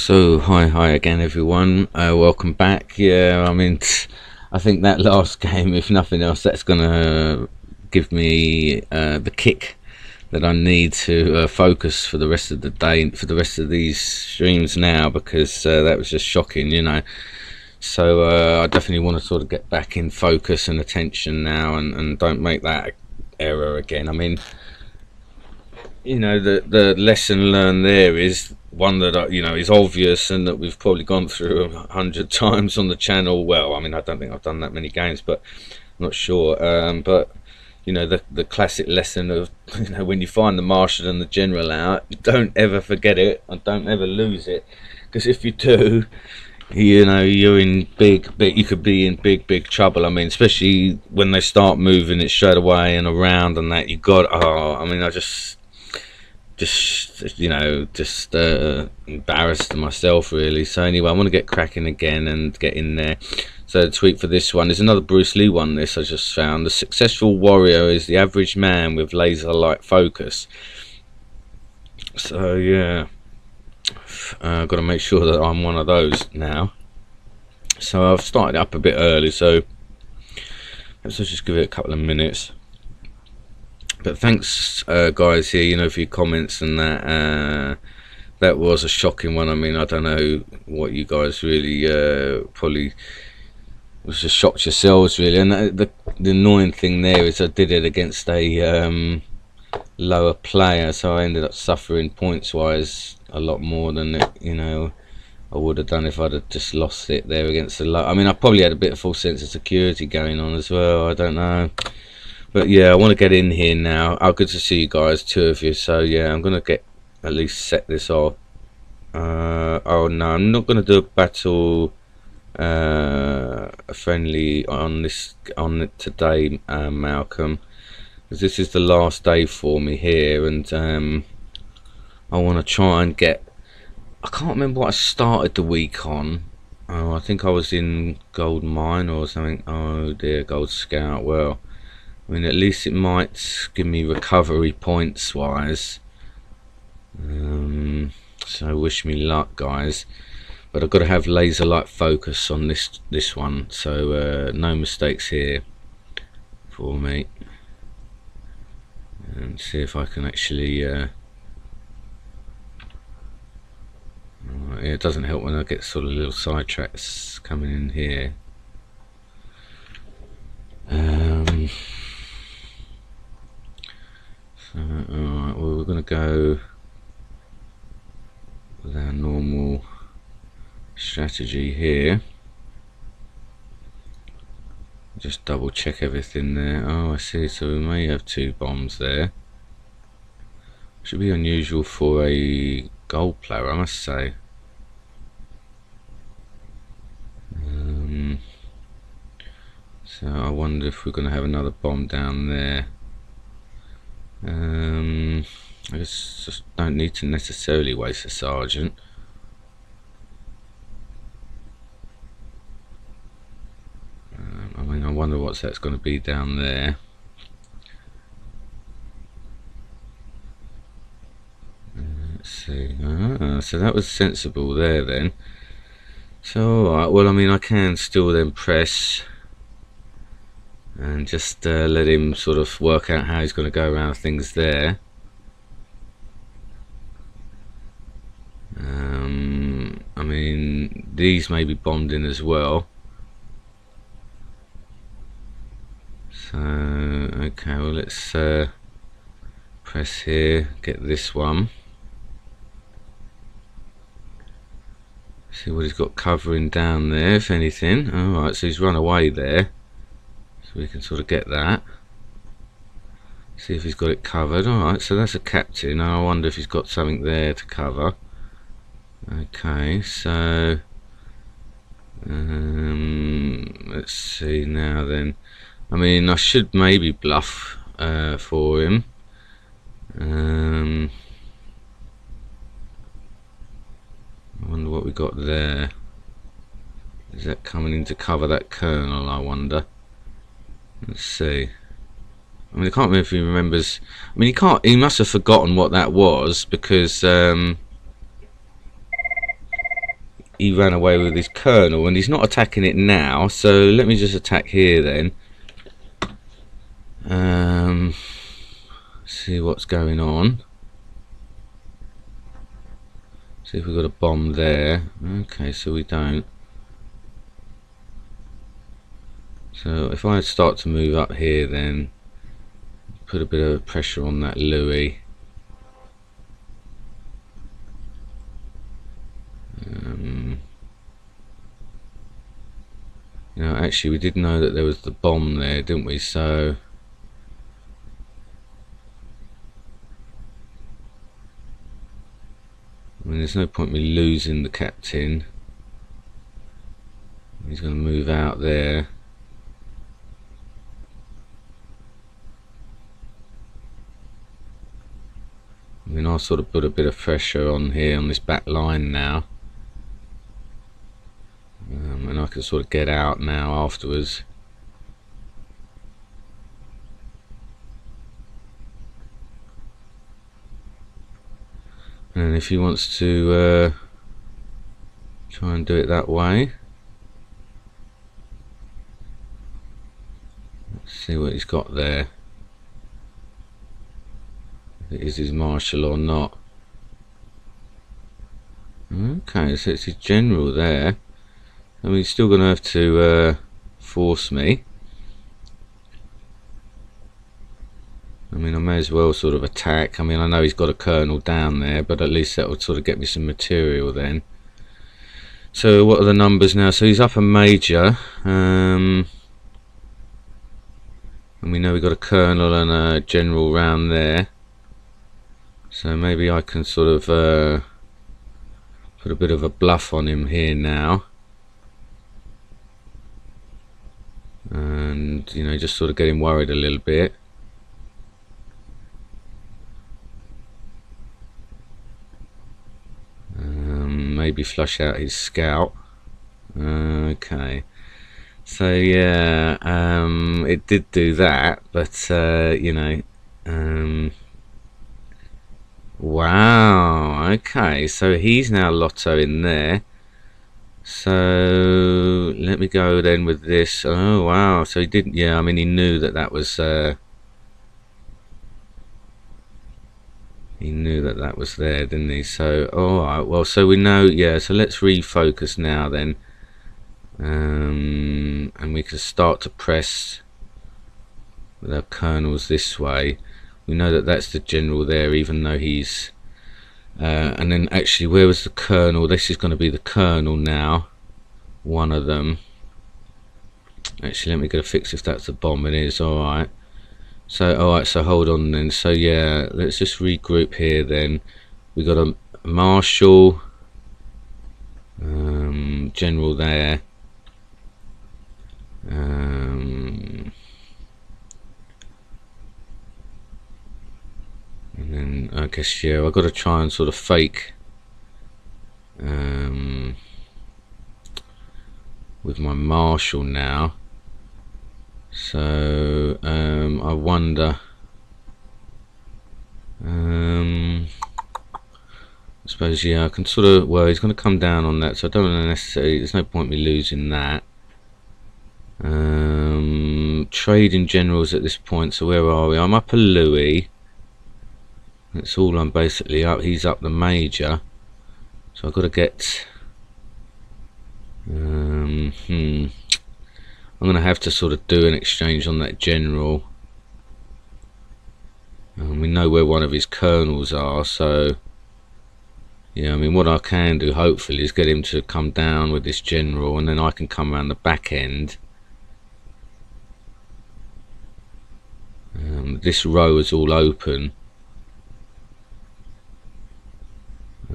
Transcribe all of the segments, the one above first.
So hi again everyone, welcome back. Yeah, I mean, I think that last game, if nothing else, that's gonna give me the kick that I need to focus for the rest of the day, for the rest of these streams now, because that was just shocking, you know. So I definitely want to sort of get back in focus and attention now, and don't make that error again. I mean, you know, the lesson learned there is one that you know is obvious and that we've probably gone through 100 times on the channel. Well, I mean, I don't think I've done that many games, but I'm not sure. But you know, the classic lesson of, you know, when you find the marshal and the general out, don't ever forget it and don't ever lose it, because if you do, you know, you're in you could be in big trouble. I mean, especially when they start moving it straight away and around and that, you got, I mean, I just you know, just embarrassed myself really. So anyway, I want to get cracking again and get in there. So the tweet for this one is another Bruce Lee one. This I just found: the successful warrior is the average man with laser-like focus. So yeah, I've got to make sure that I'm one of those now. So I've started up a bit early, so let's just give it a couple of minutes. But thanks guys here, you know, for your comments and that. That was a shocking one. I mean, I don't know what you guys really probably was just shocked yourselves really. And the annoying thing there is I did it against a lower player, so I ended up suffering points wise a lot more than you know, I would have done if I'd have just lost it there against the low. I mean, I probably had a bit of false sense of security going on as well, I don't know. But yeah, I want to get in here now. Oh, good to see you guys, two of you. So yeah, I'm gonna get at least set this off. Oh no, I'm not gonna do a battle a friendly on this today, Malcolm, because this is the last day for me here, and I want to try and get. I can't remember what I started the week on. Oh, I think I was in Gold Mine or something. Oh dear, Gold Scout. Well, I mean, at least it might give me recovery points wise. So wish me luck, guys. But I've got to have laser-like focus on this one. So no mistakes here for me. And see if I can actually. Yeah, it doesn't help when I get sort of little sidetracks coming in here. Alright, well, we're going to go with our normal strategy here. Just double check everything there. Oh, I see, so we may have two bombs there. Should be unusual for a gold player, I must say. So I wonder if we're going to have another bomb down there. I just don't need to necessarily waste a sergeant. I mean, I wonder what that's going to be down there. Let's see. So that was sensible there then. So alright, well, I mean, I can still then press and just let him sort of work out how he's going to go around things there. I mean, these may be bombed in as well. So okay, well, let's press here, get this one, see what he's got covering down there, if anything. Alright, so he's run away there, so we can sort of get that, see if he's got it covered. Alright, so that's a captain. I wonder if he's got something there to cover. Okay, so let's see now then. I mean, I should maybe bluff for him. I wonder what we got there. Is that coming in to cover that colonel, I wonder? Let's see. I mean, I can't remember if he remembers. I mean, he must have forgotten what that was, because he ran away with his colonel, and he's not attacking it now. So let me just attack here then. See what's going on. See if we've got a bomb there. Okay, so we don't. So if I start to move up here, then put a bit of pressure on that Louis. You know, actually we did know that there was the bomb there, didn't we? So I mean, there's no point me losing the captain. He's going to move out there. I mean, I'll sort of put a bit of pressure on here on this back line now. And I can sort of get out now afterwards. And if he wants to try and do it that way, let's see what he's got there. If it is his marshal or not. Okay, so it's his general there. I mean, he's still going to have to force me. I mean, I may as well sort of attack. I mean, I know he's got a colonel down there, but at least that would sort of get me some material then. So what are the numbers now? So he's up a major. And we know we've got a colonel and a general round there. So maybe I can sort of put a bit of a bluff on him here now. And, you know, just sort of get him worried a little bit. Maybe flush out his scout. Okay, so yeah, it did do that, but you know, wow, okay, so he's now Lotto in there. So let me go then with this. Oh wow, so he didn't, yeah, I mean, he knew that that was he knew that that was there, didn't he? So, alright, well, so we know, yeah, so let's refocus now then. And we can start to press with our colonels this way. We know that that's the general there, even though he's... and then actually, where was the colonel? This is going to be the colonel now. One of them. Actually, let me get a fix if that's a bomb. It is, alright. So, alright, so hold on then. So, yeah, let's just regroup here then. We got a marshal, general there. And then, I guess, yeah, I've got to try and sort of fake with my marshal now. So I wonder, I suppose, yeah, I can sort of, well, he's going to come down on that, so I don't want to necessarily, there's no point me losing that. Trading generals at this point, so where are we? I'm up a Louis. That's all I'm basically up. He's up the major, so I've got to get I'm going to have to sort of do an exchange on that general. We know where one of his colonels are, so yeah, I mean, what I can do hopefully is get him to come down with this general, and then I can come around the back end. This row is all open. I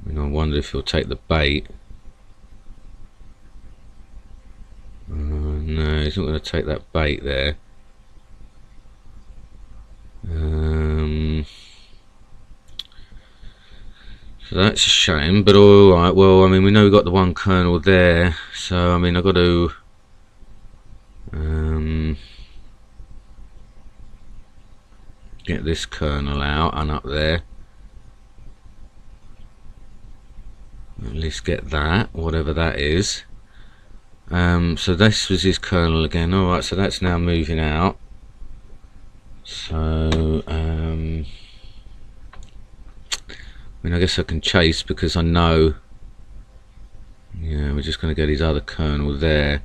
mean, I wonder if he'll take the bait. No, he's not going to take that bait there. So that's a shame, but alright, well, I mean, we know we've got the one colonel there, so I mean, I've got to get this colonel out and up there. At least get that, whatever that is. So this was his kernel again. Alright, so that's now moving out. So I mean, I guess I can chase because I know, yeah, we're just going to get his other kernel there.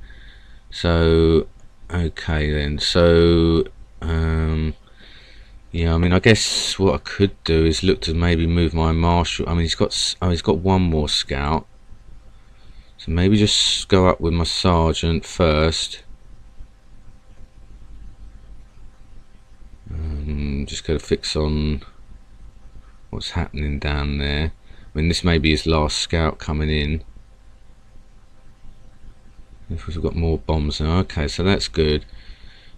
So okay then, so yeah, I mean, I guess what I could do is look to maybe move my marshal. I mean, he's got one more scout, so maybe just go up with my sergeant first. Just got to fix on what's happening down there. I mean, this may be his last scout coming in. If we've got more bombs now, okay, so that's good.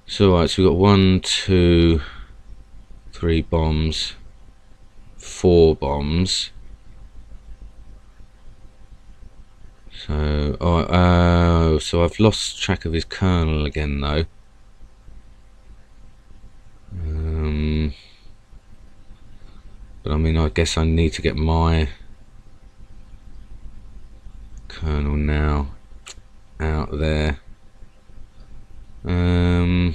So alright, so we've got 1, 2, 3 bombs, 4 bombs. So so I've lost track of his kernel again though. But I mean, I guess I need to get my kernel now out there. I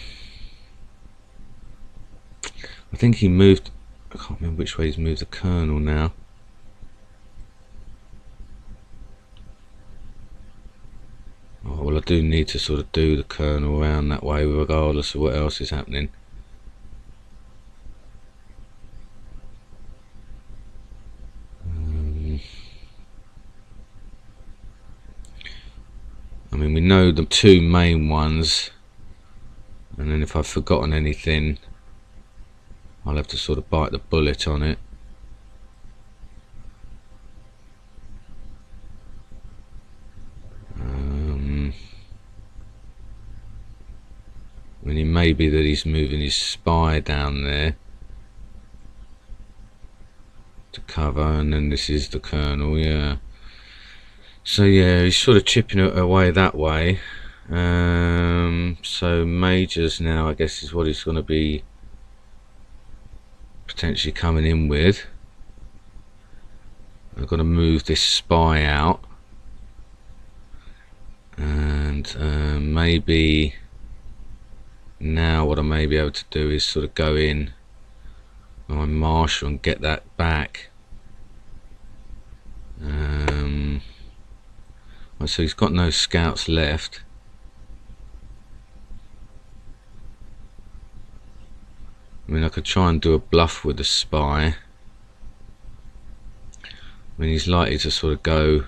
think he moved, I can't remember which way he's moved the kernel now. Oh, well, I do need to sort of do the kernel around that way regardless of what else is happening. I mean, we know the two main ones, and then if I've forgotten anything, I'll have to sort of bite the bullet on it. I mean, it may be that he's moving his spy down there to cover, and then this is the kernel, yeah. So yeah, he's sort of chipping it away that way. So majors now, I guess, is what he's going to be potentially coming in with. I've got to move this spy out, and maybe now what I may be able to do is sort of go in on my marshal and get that back. So he's got no scouts left. I mean, I could try and do a bluff with the spy. I mean, he's likely to sort of go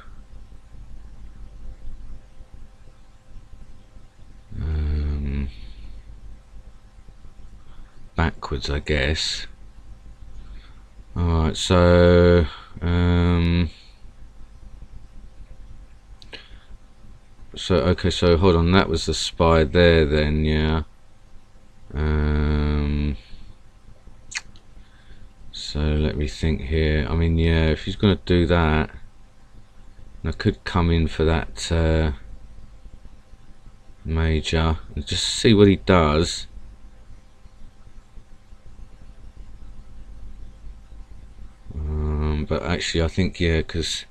backwards, I guess. Alright, so okay, so hold on, that was the spy there then, yeah. So let me think here. I mean, yeah, if he's going to do that, I could come in for that major and just see what he does. But actually, I think, yeah, because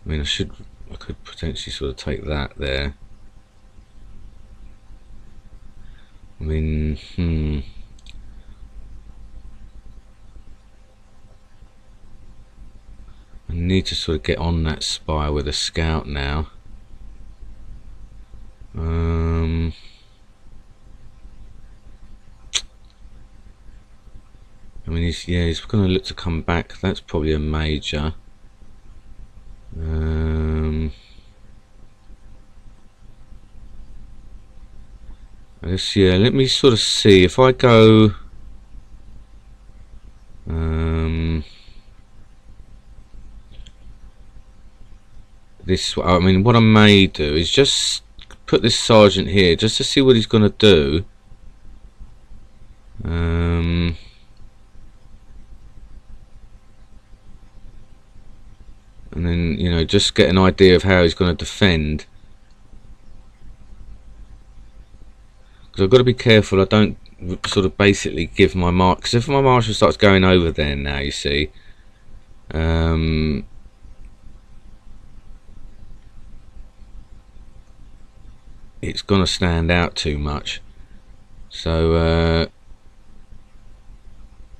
I mean, I could potentially sort of take that there. I mean, I need to sort of get on that spy with a scout now. I mean, he's going to look to come back. That's probably a major. I guess, yeah, let me sort of see if I go this. I mean, what I may do is just put this sergeant here just to see what he's going to do. And then, you know, just get an idea of how he's going to defend. Because I've got to be careful I don't sort of basically give my mark. Because if my marshal starts going over there now, you see, it's gonna stand out too much. So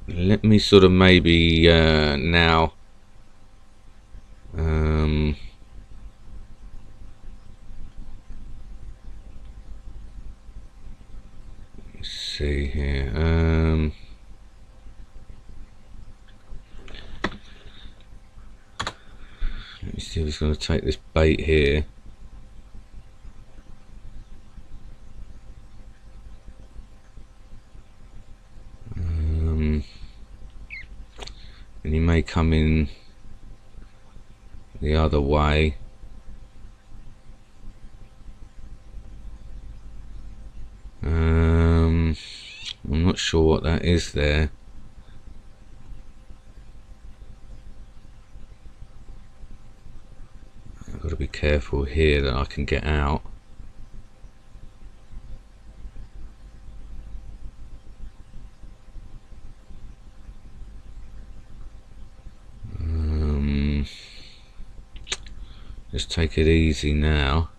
let me sort of maybe now let's see here. Let me see if he's going to take this bait here. And he may come in the other way. I'm not sure what that is there. I've got to be careful here that I can get out. Just take it easy now.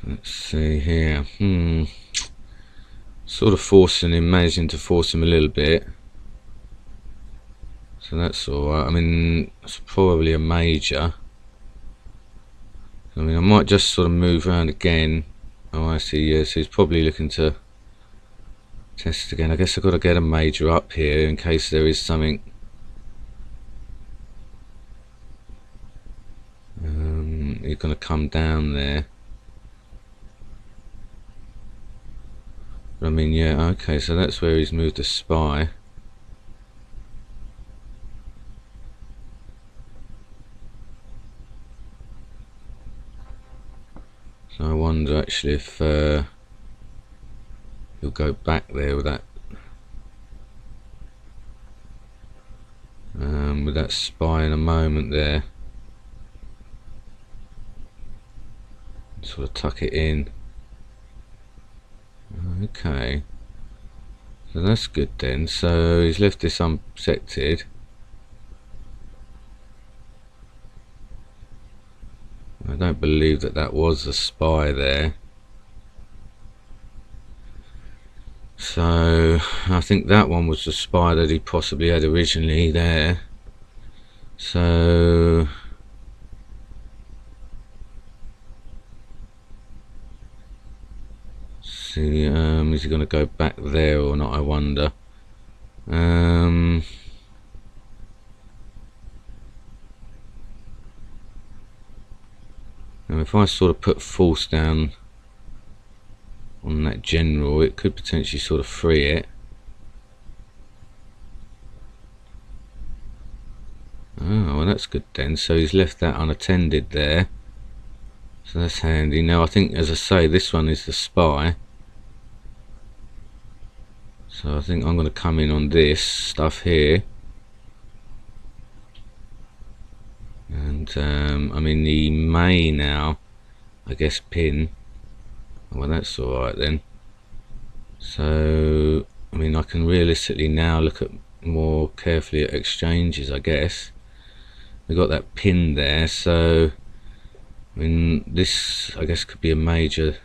Let's see here. Sort of forcing him, managing to force him a little bit. So that's alright. I mean, it's probably a major. I mean, I might just sort of move around again. Oh, I see, yeah, so he's probably looking to test again. I guess I've got to get a major up here in case there is something. You're going to come down there. I mean, yeah, okay, so that's where he's moved the spy. So I wonder actually if he'll go back there with that spy in a moment there. Sort of tuck it in. Okay, so that's good then. So he's left this unsected. I don't believe that was a spy there. So I think that one was the spy that he possibly had originally there. So see, is he going to go back there or not, I wonder. And if I sort of put force down on that general, it could potentially sort of free it. Oh, well, that's good then. So he's left that unattended there, so that's handy. Now I think, as I say, this one is the spy, so I think I'm going to come in on this stuff here. And I mean, he may now, I guess, pin. Well, that's alright then. So I mean, I can realistically now look at more carefully at exchanges, I guess. We got that pin there, so I mean, this I guess could be a major.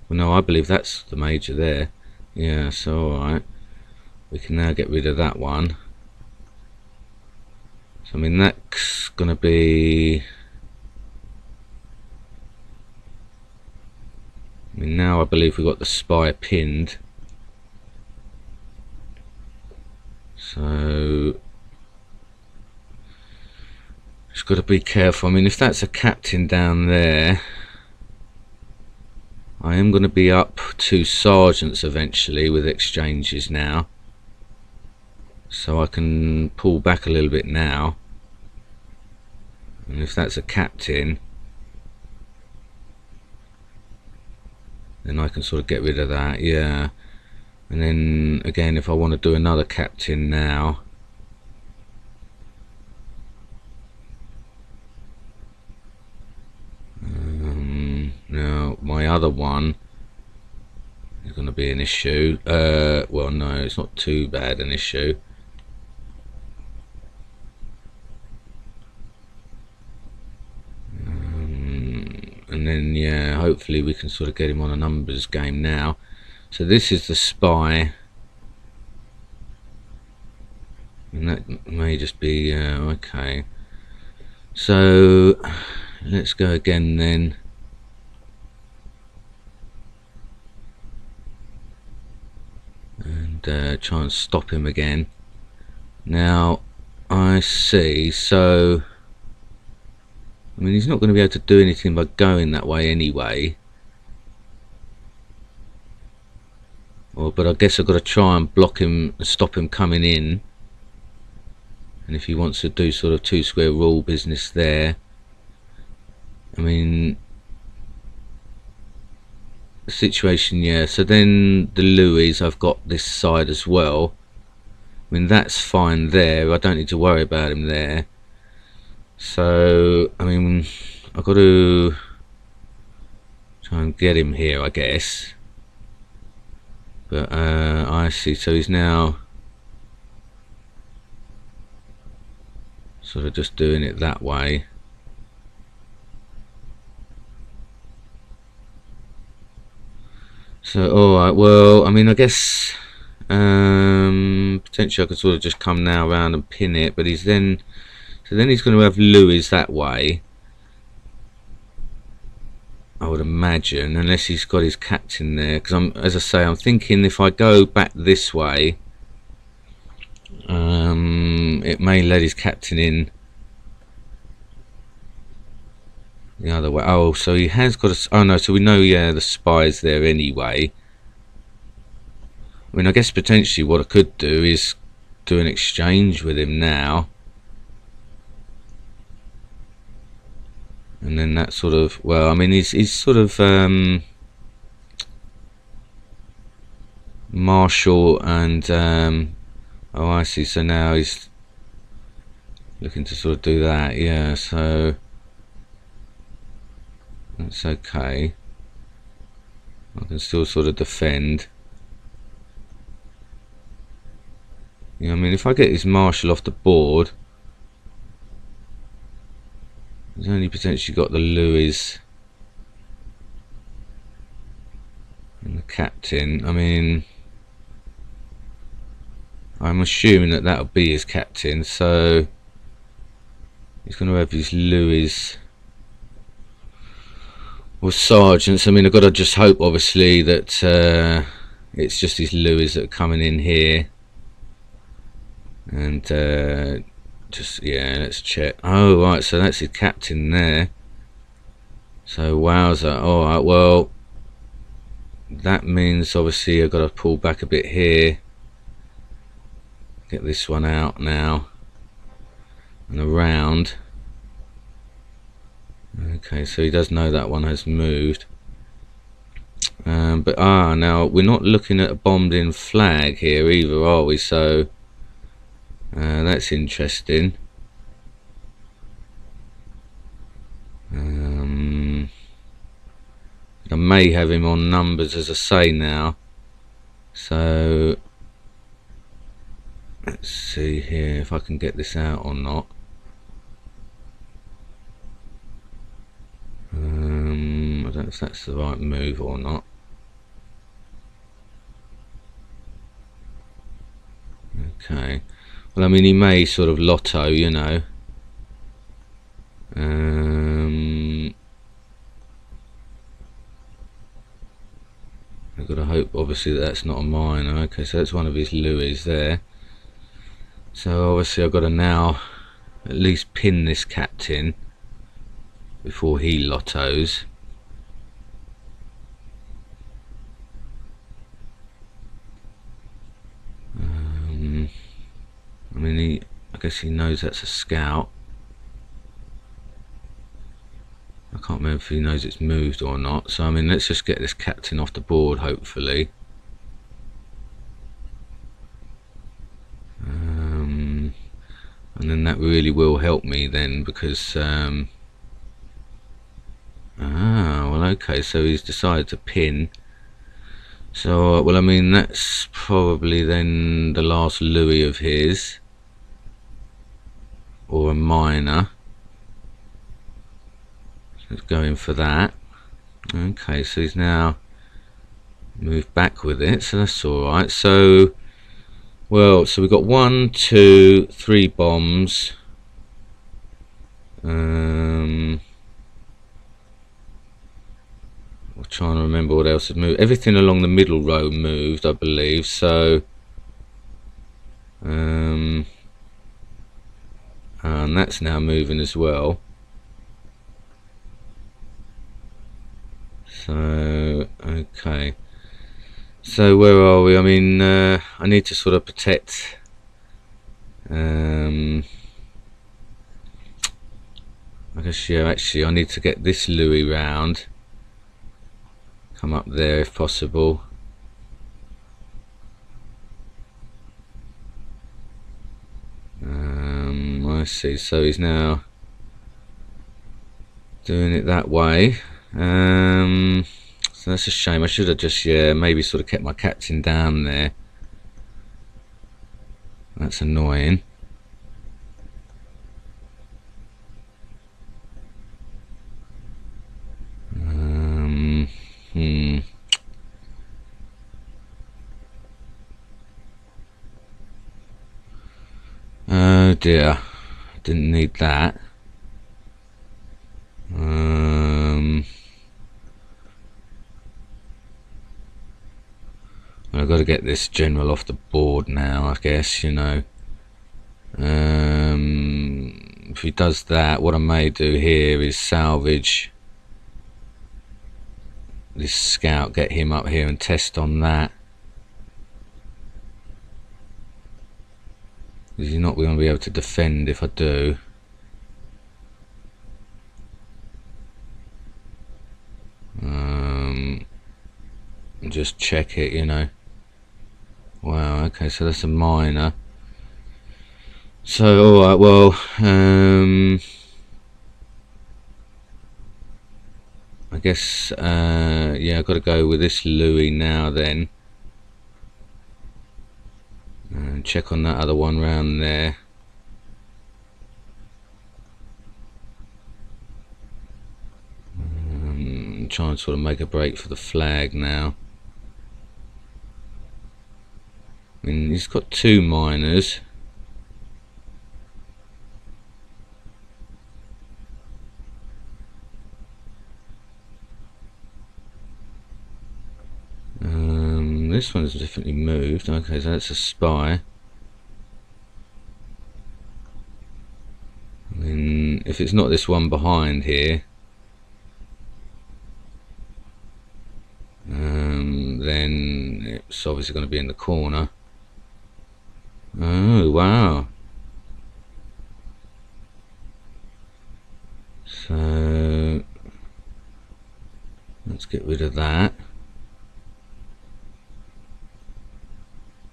Well, no, I believe that's the major there. Yeah, so alright, we can now get rid of that one. So I mean, that's gonna be, I mean, now I believe we've got the spy pinned. So just got to be careful. I mean, if that's a captain down there, I am going to be up to sergeants eventually with exchanges now, so I can pull back a little bit now. And if that's a captain, then I can sort of get rid of that, yeah. And then again, if I want to do another captain now, my other one is going to be an issue. Well, no, it's not too bad an issue. And then, yeah, hopefully we can sort of get him on a numbers game now. So this is the spy. And that may just be, okay. So, let's go again then. And try and stop him again. Now, I see, so... I mean, he's not going to be able to do anything by going that way anyway. But I guess I've got to try and block him and stop him coming in. And if he wants to do sort of 2 square rule business there, I mean, the situation, yeah. So then the Louis, I've got this side as well. I mean, that's fine there. I don't need to worry about him there. So, I mean, I've got to try and get him here, I guess. But, I see. So he's now sort of just doing it that way. So, alright, well, I mean, I guess potentially I could sort of just come now around and pin it, but he's then... So then he's going to have Louis that way, I would imagine, unless he's got his captain there. Because as I say, I'm thinking if I go back this way, it may let his captain in the other way. Oh, so he has got a... Oh no, so we know, yeah, the spy's there anyway. I mean, I guess potentially what I could do is do an exchange with him now. And then that sort of, well, I mean, he's sort of martial and oh, I see. So now he's looking to sort of do that, yeah. So that's okay. I can still sort of defend. Yeah, I mean, if I get his martial off the board, he's only potentially got the Louis and the captain. I mean, I'm assuming that that'll be his captain, so he's going to have his Louis or sergeants. I mean, I've got to just hope, obviously, that it's just his Louis that are coming in here. And just, yeah, let's check. Oh, right, so that's his captain there. So, wowza. Alright, well, that means, obviously, I've got to pull back a bit here. Get this one out now. And around. Okay, so he does know that one has moved. But, now, we're not looking at a bombed-in flag here either, are we? So... that's interesting. I may have him on numbers, as I say now. So let's see here if I can get this out or not. I don't know if that's the right move or not. Okay. Well, I mean, he may sort of lotto, you know. I've got to hope, obviously, that that's not a mine. Okay, so that's one of his Louis there. So, obviously, I've got to now at least pin this captain before he lottos. I mean, I guess he knows that's a scout. I can't remember if he knows it's moved or not. So, I mean, let's just get this captain off the board, hopefully. And then that really will help me then, because... well, okay, so he's decided to pin. So, well, I mean, that's probably then the last Louis of his, or a minor. So he's going for that. Okay, so he's now moved back with it, so that's alright. So, well, so we've got 1, 2, 3 bombs. I'm trying to remember what else had moved. Everything along the middle row moved, I believe. So, and that's now moving as well. So, okay. So where are we? I mean, I need to sort of protect. I guess, yeah, actually I need to get this Louis round. Come up there if possible. I see, so he's now doing it that way. So that's a shame. I should have just, yeah, maybe sort of kept my captain down there. That's annoying. Oh dear, didn't need that. I've got to get this general off the board now, I guess, you know. If he does that, what I may do here is salvage this scout, get him up here and test on that. Because he's not going to be able to defend if I do. Just check it, you know. Wow, okay, so that's a minor. So, alright, well, I guess, yeah, I've got to go with this Louis now then. And check on that other one round there. Try and sort of make a break for the flag now. I mean, he's got 2 minors. This one's definitely moved. Okay, so that's a spy. I mean, if it's not this one behind here, then it's obviously going to be in the corner. Oh wow! So let's get rid of that.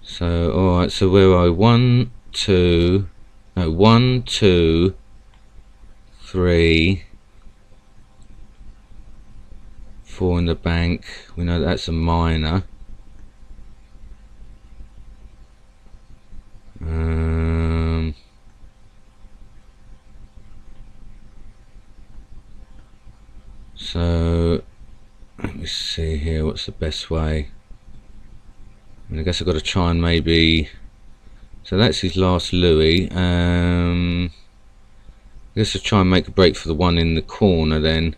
So alright, so where are we? 1, 2, 3, 4 in the bank. We know that's a minor. So let me see here, what's the best way? I guess I've got to try and maybe, so that's his last Louis. I guess I'll try and make a break for the one in the corner then.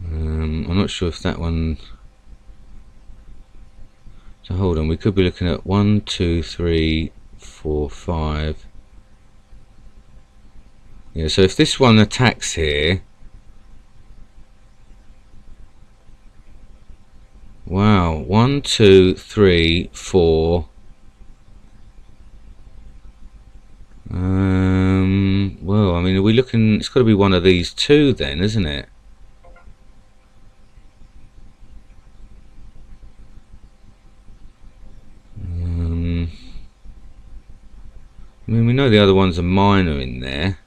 I'm not sure if that one, so hold on, we could be looking at 1, 2, 3, 4, 5. Yeah, so if this one attacks here, wow, 1, 2, 3, 4. Well, I mean, are we looking? It's got to be one of these two, then, isn't it? I mean, we know the other one's a minor in there.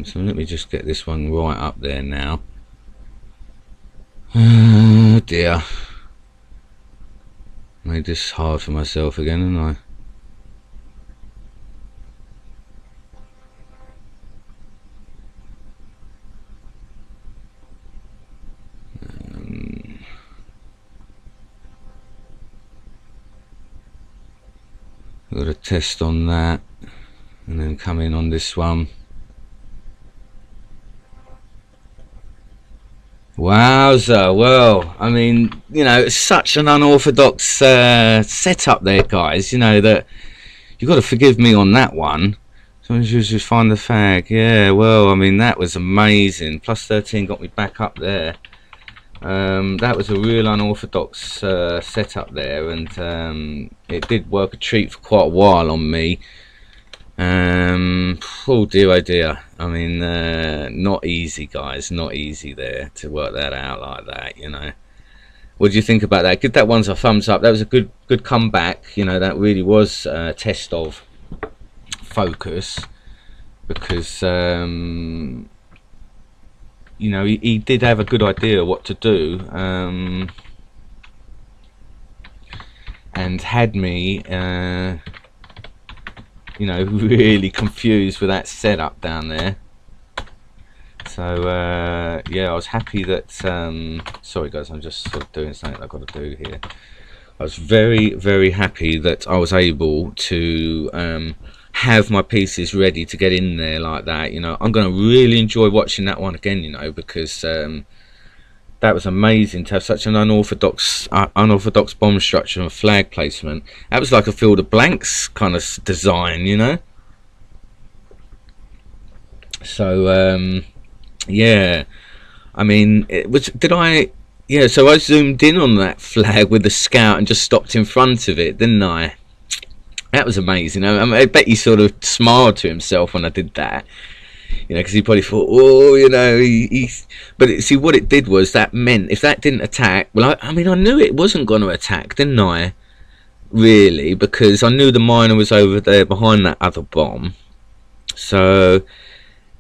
So let me just get this one right up there now. Oh dear, made this hard for myself again, haven't I? Got a test on that, and then come in on this one. Wowza, well, I mean, you know, it's such an unorthodox setup there, guys, you know, that you've got to forgive me on that one. So I just find the fag. Yeah, well, I mean, that was amazing. Plus 13 got me back up there. That was a real unorthodox setup there, and it did work a treat for quite a while on me. Oh dear, I mean, not easy, guys, not easy there to work that out like that, you know. What do you think about that? Give that one a thumbs up. That was a good comeback, you know. That really was a test of focus, because you know, he did have a good idea what to do, and had me you know, really confused with that setup down there. So yeah, I was happy that sorry guys, I'm just sort of doing something I've got to do here. I was very happy that I was able to have my pieces ready to get in there like that. You know, I'm going to really enjoy watching that one again, you know, because that was amazing to have such an unorthodox bomb structure and flag placement. That was like a field of blanks kind of design, you know. So yeah, I mean, it was, yeah, so I zoomed in on that flag with the scout and just stopped in front of it, didn't I? That was amazing. I bet he sort of smiled to himself when I did that, you know, because he probably thought, oh, you know, but see, what it did was, that meant if that didn't attack, well, I mean, I knew it wasn't going to attack, didn't I? Really, because I knew the miner was over there behind that other bomb. So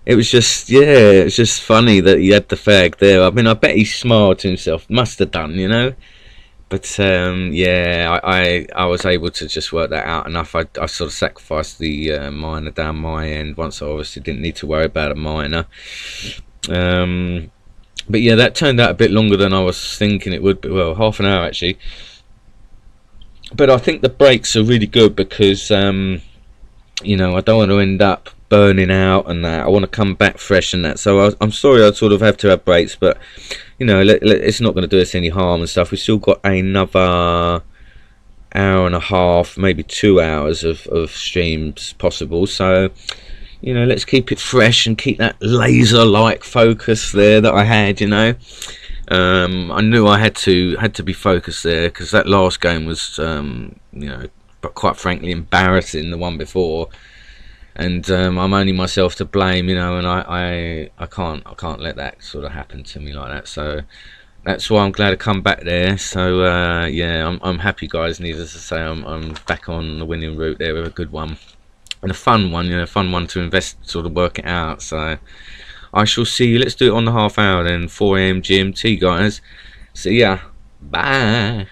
it was just, yeah, it was just funny that he had the fag there. I mean, I bet he smiled to himself. Must have done, you know. But yeah, I was able to just work that out enough. I sort of sacrificed the miner down my end once I obviously didn't need to worry about a miner. But yeah, that turned out a bit longer than I was thinking it would be. Well, half an hour actually. But I think the breaks are really good because you know, I don't want to end up burning out and that. I want to come back fresh and that. So I'm sorry I sort of have to have breaks, but you know, it's not going to do us any harm and stuff. We've still got another hour and a half, maybe 2 hours of streams possible. So you know, let's keep it fresh and keep that laser-like focus there that I had, you know. I knew I had to be focused there, because that last game was you know, but quite frankly embarrassing, the one before, and I'm only myself to blame, you know, and I can't let that sort of happen to me like that. So that's why I'm glad to come back there. So yeah, I'm happy, guys. Needless to say, I'm back on the winning route there with a good one and a fun one, you know, a fun one to invest, sort of work it out. So I shall see you. Let's do it on the half hour then, 4 AM GMT, guys. See ya. Bye.